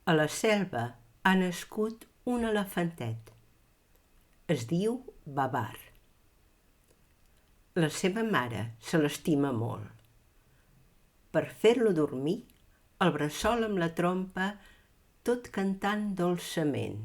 A la selva ha nascut un elefantet. Es diu Babar. La seva mare se l'estima molt. Per fer-lo dormir, el bressol amb la trompa, tot cantant dolçament.